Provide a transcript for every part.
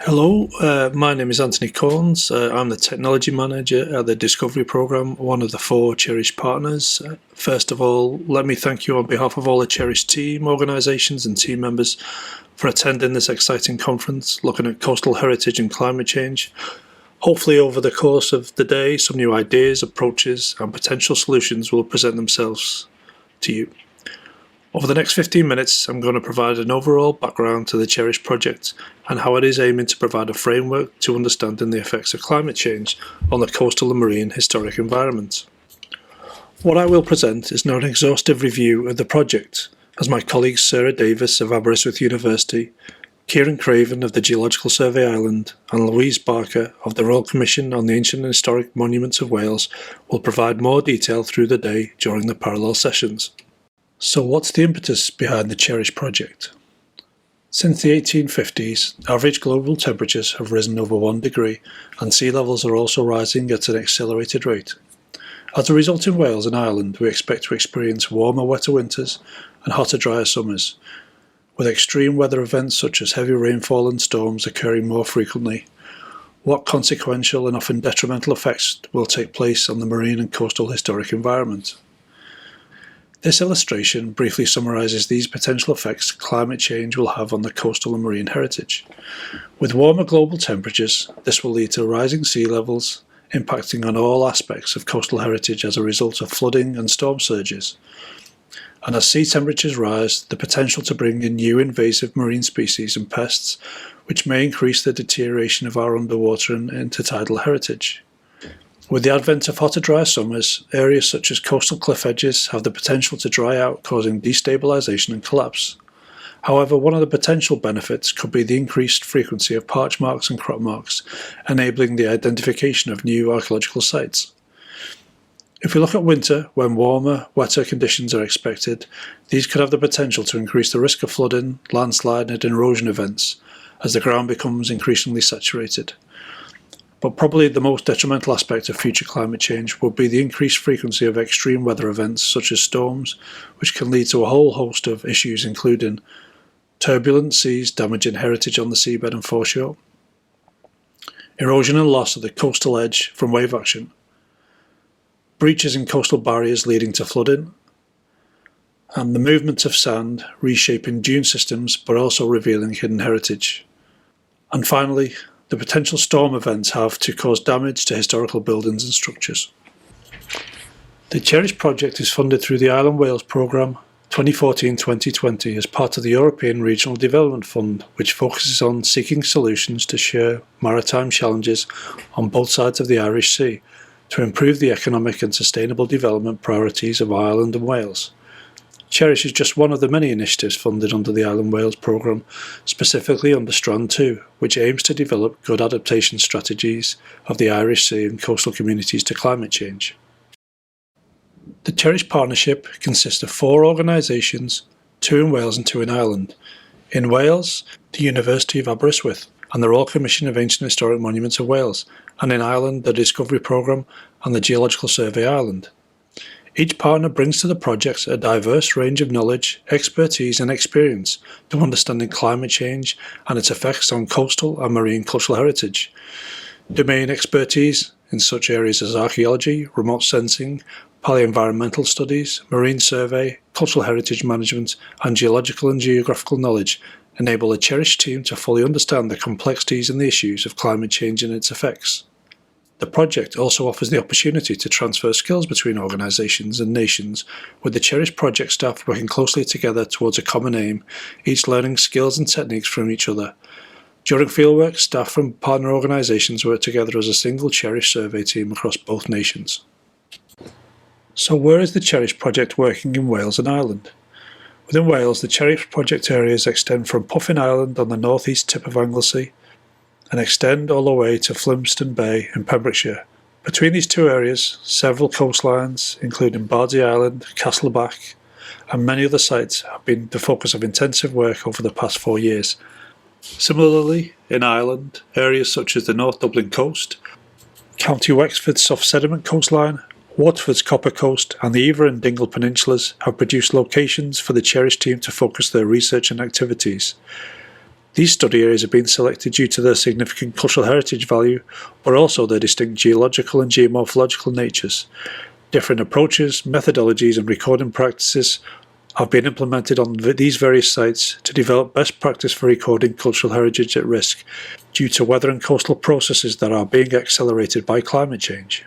Hello, my name is Anthony Corns. I'm the Technology Manager at the Discovery Programme, one of the 4 CHERISH partners. First of all, let me thank you on behalf of all the CHERISH team, organisations and team members for attending this exciting conference looking at coastal heritage and climate change. Hopefully over the course of the day, some new ideas, approaches and potential solutions will present themselves to you. Over the next 15 minutes, I'm going to provide an overall background to the CHERISH project and how it is aiming to provide a framework to understanding the effects of climate change on the coastal and marine historic environment. What I will present is not an exhaustive review of the project, as my colleagues Sarah Davis of Aberystwyth University, Kieran Craven of the Geological Survey Ireland and Louise Barker of the Royal Commission on the Ancient and Historic Monuments of Wales will provide more detail through the day during the parallel sessions. So what's the impetus behind the CHERISH project? Since the 1850s, average global temperatures have risen over 1 degree and sea levels are also rising at an accelerated rate. As a result, in Wales and Ireland, we expect to experience warmer, wetter winters and hotter, drier summers, with extreme weather events such as heavy rainfall and storms occurring more frequently. What consequential and often detrimental effects will take place on the marine and coastal historic environment? This illustration briefly summarises these potential effects climate change will have on the coastal and marine heritage. With warmer global temperatures, this will lead to rising sea levels, impacting on all aspects of coastal heritage as a result of flooding and storm surges. And as sea temperatures rise, the potential to bring in new invasive marine species and pests, which may increase the deterioration of our underwater and intertidal heritage. With the advent of hotter, drier summers, areas such as coastal cliff edges have the potential to dry out, causing destabilisation and collapse. However, one of the potential benefits could be the increased frequency of parch marks and crop marks, enabling the identification of new archaeological sites. If we look at winter, when warmer, wetter conditions are expected, these could have the potential to increase the risk of flooding, landslide and erosion events, as the ground becomes increasingly saturated. But probably the most detrimental aspect of future climate change will be the increased frequency of extreme weather events such as storms, which can lead to a whole host of issues including turbulent seas damaging heritage on the seabed and foreshore, erosion and loss of the coastal edge from wave action, breaches in coastal barriers leading to flooding, and the movement of sand reshaping dune systems but also revealing hidden heritage. And finally, the potential storm events have to cause damage to historical buildings and structures. The CHERISH project is funded through the Island Wales Programme 2014-2020 as part of the European Regional Development Fund, which focuses on seeking solutions to share maritime challenges on both sides of the Irish Sea to improve the economic and sustainable development priorities of Ireland and Wales. CHERISH is just one of the many initiatives funded under the Island Wales Programme, specifically under Strand 2, which aims to develop good adaptation strategies of the Irish Sea and coastal communities to climate change. The CHERISH partnership consists of 4 organisations, 2 in Wales and 2 in Ireland. In Wales, the University of Aberystwyth and the Royal Commission of Ancient and Historic Monuments of Wales, and in Ireland, the Discovery Programme and the Geological Survey Ireland. Each partner brings to the project a diverse range of knowledge, expertise and experience to understanding climate change and its effects on coastal and marine cultural heritage. Domain expertise in such areas as archaeology, remote sensing, paleoenvironmental studies, marine survey, cultural heritage management and geological and geographical knowledge enable the CHERISH team to fully understand the complexities and the issues of climate change and its effects. The project also offers the opportunity to transfer skills between organisations and nations, with the CHERISH project staff working closely together towards a common aim, each learning skills and techniques from each other. During fieldwork, staff from partner organisations work together as a single CHERISH survey team across both nations. So where is the CHERISH project working in Wales and Ireland? Within Wales, the CHERISH project areas extend from Puffin Island on the northeast tip of Anglesey and extend all the way to Flimston Bay in Pembrokeshire. Between these 2 areas, several coastlines, including Bardsey Island, Castleback, and many other sites have been the focus of intensive work over the past 4 years. Similarly, in Ireland, areas such as the North Dublin coast, County Wexford's soft sediment coastline, Waterford's Copper Coast and the Ever and Dingle peninsulas have produced locations for the CHERISH team to focus their research and activities. These study areas have been selected due to their significant cultural heritage value, but also their distinct geological and geomorphological natures. Different approaches, methodologies and recording practices have been implemented on these various sites to develop best practice for recording cultural heritage at risk due to weather and coastal processes that are being accelerated by climate change.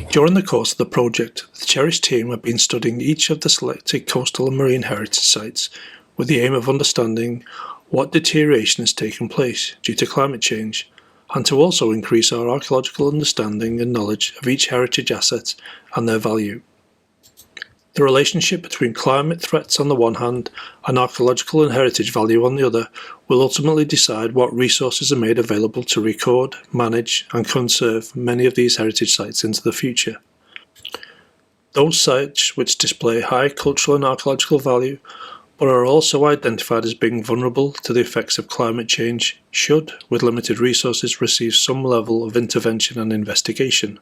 During the course of the project, the CHERISH team have been studying each of the selected coastal and marine heritage sites with the aim of understanding what deterioration has taken place due to climate change, and to also increase our archaeological understanding and knowledge of each heritage asset and their value. The relationship between climate threats on the one hand and archaeological and heritage value on the other will ultimately decide what resources are made available to record, manage and conserve many of these heritage sites into the future. Those sites which display high cultural and archaeological value but are also identified as being vulnerable to the effects of climate change should, with limited resources, receive some level of intervention and investigation,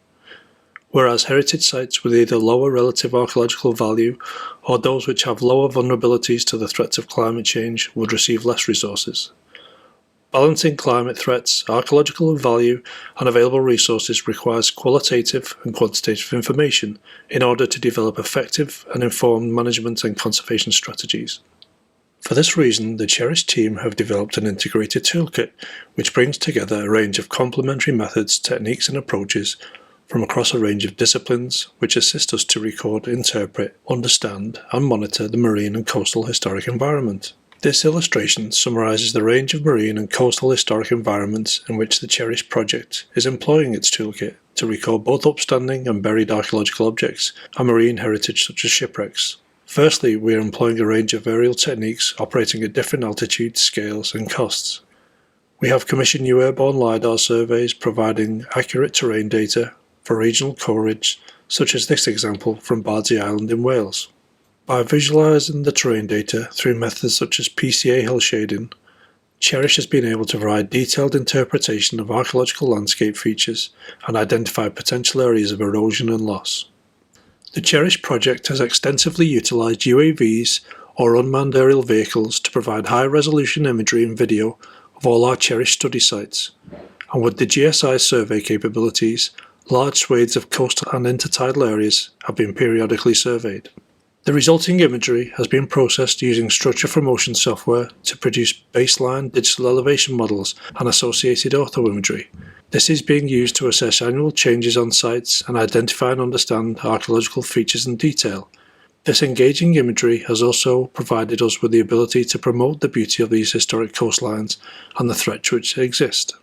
whereas heritage sites with either lower relative archaeological value or those which have lower vulnerabilities to the threats of climate change would receive less resources. Balancing climate threats, archaeological value and available resources requires qualitative and quantitative information in order to develop effective and informed management and conservation strategies. For this reason, the CHERISH team have developed an integrated toolkit which brings together a range of complementary methods, techniques and approaches from across a range of disciplines which assist us to record, interpret, understand and monitor the marine and coastal historic environment. This illustration summarises the range of marine and coastal historic environments in which the CHERISH Project is employing its toolkit to record both upstanding and buried archaeological objects and marine heritage such as shipwrecks. Firstly, we are employing a range of aerial techniques operating at different altitudes, scales and costs. We have commissioned new airborne LiDAR surveys providing accurate terrain data for regional coverage, such as this example from Bardsey Island in Wales. By visualising the terrain data through methods such as PCA hill shading, CHERISH has been able to provide detailed interpretation of archaeological landscape features and identify potential areas of erosion and loss. The CHERISH project has extensively utilised UAVs or unmanned aerial vehicles to provide high-resolution imagery and video of all our CHERISH study sites, and with the GSI survey capabilities, large swathes of coastal and intertidal areas have been periodically surveyed. The resulting imagery has been processed using structure for motion software to produce baseline digital elevation models and associated ortho imagery. This is being used to assess annual changes on sites and identify and understand archaeological features in detail. This engaging imagery has also provided us with the ability to promote the beauty of these historic coastlines and the threats which exist.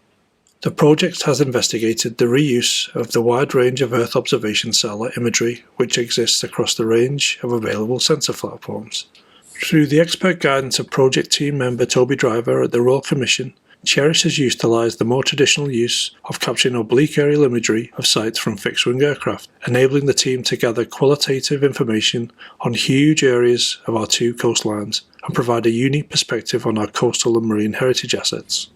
The project has investigated the reuse of the wide range of Earth observation satellite imagery which exists across the range of available sensor platforms. Through the expert guidance of project team member Toby Driver at the Royal Commission, CHERISH has utilised the more traditional use of capturing oblique aerial imagery of sites from fixed-wing aircraft, enabling the team to gather qualitative information on huge areas of our two coastlines and provide a unique perspective on our coastal and marine heritage assets.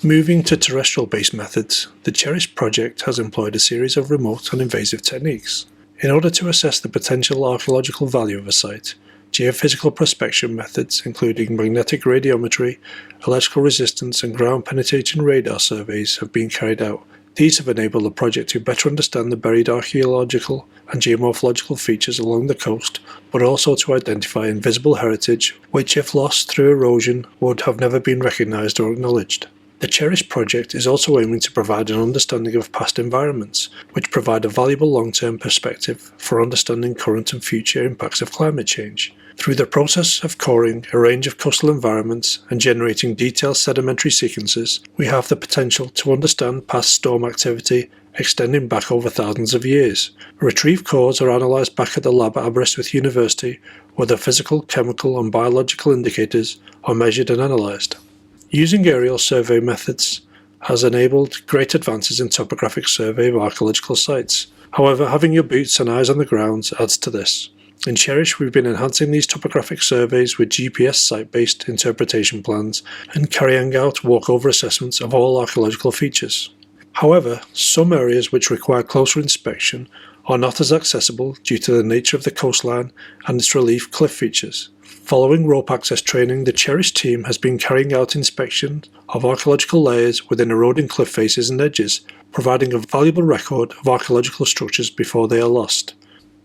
Moving to terrestrial-based methods, the CHERISH project has employed a series of remote and invasive techniques. In order to assess the potential archaeological value of a site, geophysical prospection methods including magnetic radiometry, electrical resistance and ground-penetrating radar surveys have been carried out. These have enabled the project to better understand the buried archaeological and geomorphological features along the coast, but also to identify invisible heritage which, if lost through erosion, would have never been recognised or acknowledged. The CHERISH project is also aiming to provide an understanding of past environments, which provide a valuable long-term perspective for understanding current and future impacts of climate change. Through the process of coring a range of coastal environments and generating detailed sedimentary sequences, we have the potential to understand past storm activity extending back over thousands of years. Retrieved cores are analysed back at the lab at Aberystwyth University, where the physical, chemical and biological indicators are measured and analysed. Using aerial survey methods has enabled great advances in topographic survey of archaeological sites. However, having your boots and eyes on the ground adds to this. In CHERISH, we've been enhancing these topographic surveys with GPS site-based interpretation plans and carrying out walkover assessments of all archaeological features. However, some areas which require closer inspection are not as accessible due to the nature of the coastline and its relief cliff features. Following rope access training, the CHERISH team has been carrying out inspection of archaeological layers within eroding cliff faces and edges, providing a valuable record of archaeological structures before they are lost.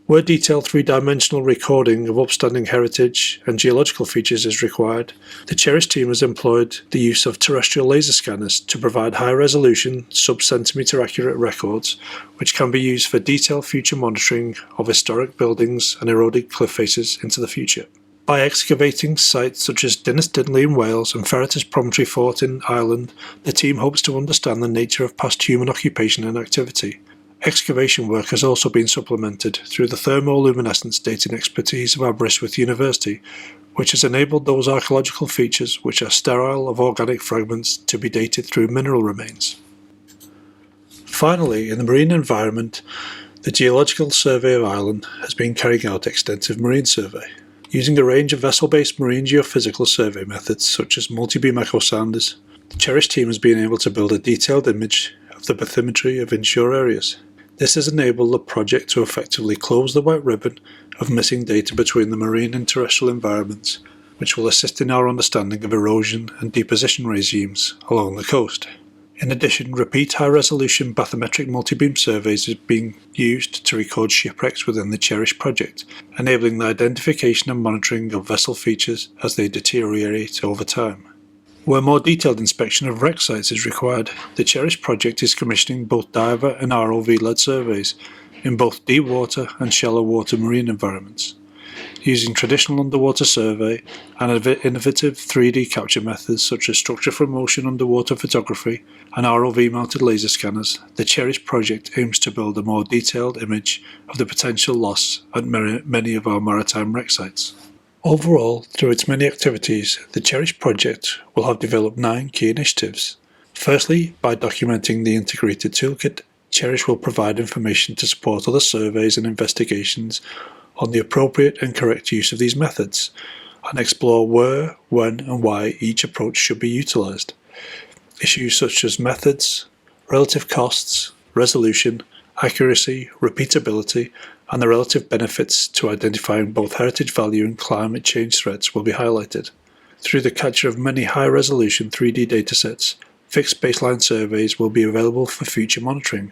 Where detailed three-dimensional recording of upstanding heritage and geological features is required, the CHERISH team has employed the use of terrestrial laser scanners to provide high-resolution, sub-centimetre accurate records, which can be used for detailed future monitoring of historic buildings and eroded cliff faces into the future. By excavating sites such as Dinas Dinley in Wales and Ferreter's Promontory Fort in Ireland, the team hopes to understand the nature of past human occupation and activity. Excavation work has also been supplemented through the thermoluminescence dating expertise of Aberystwyth University, which has enabled those archaeological features which are sterile of organic fragments to be dated through mineral remains. Finally, in the marine environment, the Geological Survey of Ireland has been carrying out extensive marine survey. Using a range of vessel-based marine geophysical survey methods such as multi-beam echo sounders, the CHERISH team has been able to build a detailed image of the bathymetry of inshore areas. This has enabled the project to effectively close the white ribbon of missing data between the marine and terrestrial environments, which will assist in our understanding of erosion and deposition regimes along the coast. In addition, repeat high-resolution bathymetric multi-beam surveys are being used to record shipwrecks within the CHERISH project, enabling the identification and monitoring of vessel features as they deteriorate over time. Where more detailed inspection of wreck sites is required, the CHERISH project is commissioning both diver and ROV-led surveys in both deep water and shallow water marine environments. Using traditional underwater survey and innovative 3D capture methods such as structure from motion underwater photography and ROV-mounted laser scanners, the CHERISH project aims to build a more detailed image of the potential loss at many of our maritime wreck sites. Overall, through its many activities, the CHERISH project will have developed 9 key initiatives. Firstly, by documenting the integrated toolkit, CHERISH will provide information to support other surveys and investigations on the appropriate and correct use of these methods, and explore where, when and why each approach should be utilised. Issues such as methods, relative costs, resolution, accuracy, repeatability, and the relative benefits to identifying both heritage value and climate change threats will be highlighted. Through the capture of many high-resolution 3D datasets, fixed baseline surveys will be available for future monitoring,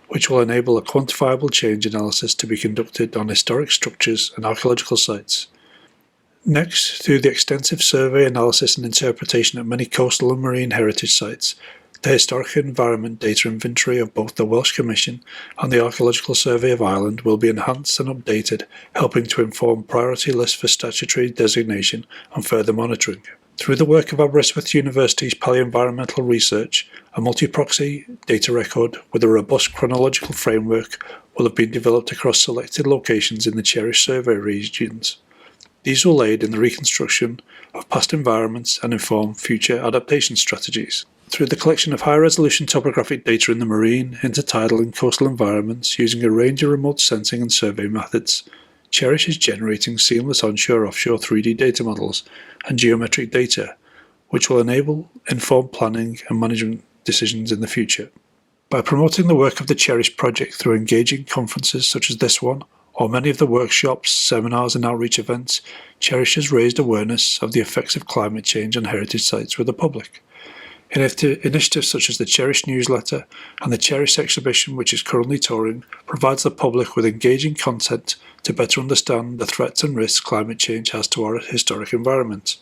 which will enable a quantifiable change analysis to be conducted on historic structures and archaeological sites. Next, through the extensive survey analysis and interpretation at many coastal and marine heritage sites, the historic environment data inventory of both the Welsh Commission and the Archaeological Survey of Ireland will be enhanced and updated, helping to inform priority lists for statutory designation and further monitoring. Through the work of Aberystwyth University's Paleoenvironmental Research, a multi-proxy data record with a robust chronological framework will have been developed across selected locations in the CHERISH survey regions. These will aid in the reconstruction of past environments and inform future adaptation strategies. Through the collection of high-resolution topographic data in the marine, intertidal and coastal environments using a range of remote sensing and survey methods, CHERISH is generating seamless onshore-offshore 3D data models and geometric data, which will enable informed planning and management decisions in the future. By promoting the work of the CHERISH project through engaging conferences such as this one, or many of the workshops, seminars and outreach events, CHERISH has raised awareness of the effects of climate change on heritage sites with the public. Initiatives such as the CHERISH newsletter and the CHERISH exhibition, which is currently touring, provides the public with engaging content to better understand the threats and risks climate change has to our historic environment.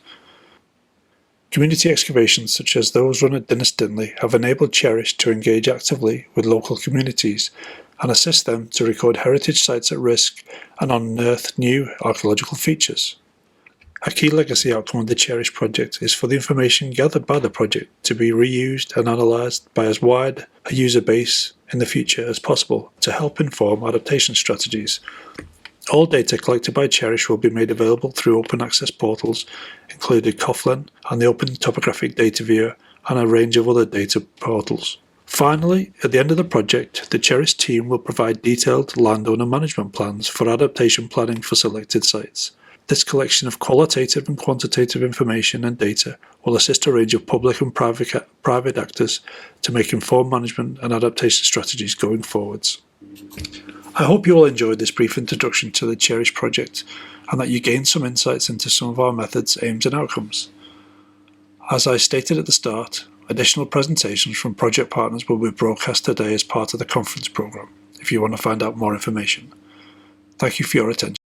Community excavations such as those run at Dinas Dinley have enabled CHERISH to engage actively with local communities and assist them to record heritage sites at risk and unearth new archaeological features. A key legacy outcome of the CHERISH project is for the information gathered by the project to be reused and analysed by as wide a user base in the future as possible to help inform adaptation strategies. All data collected by CHERISH will be made available through open access portals, including Coughlin and the Open Topographic Data Viewer and a range of other data portals. Finally, at the end of the project, the CHERISH team will provide detailed landowner management plans for adaptation planning for selected sites. This collection of qualitative and quantitative information and data will assist a range of public and private actors to make informed management and adaptation strategies going forwards. I hope you all enjoyed this brief introduction to the CHERISH project and that you gained some insights into some of our methods, aims and outcomes. As I stated at the start, additional presentations from project partners will be broadcast today as part of the conference program if you want to find out more information. Thank you for your attention.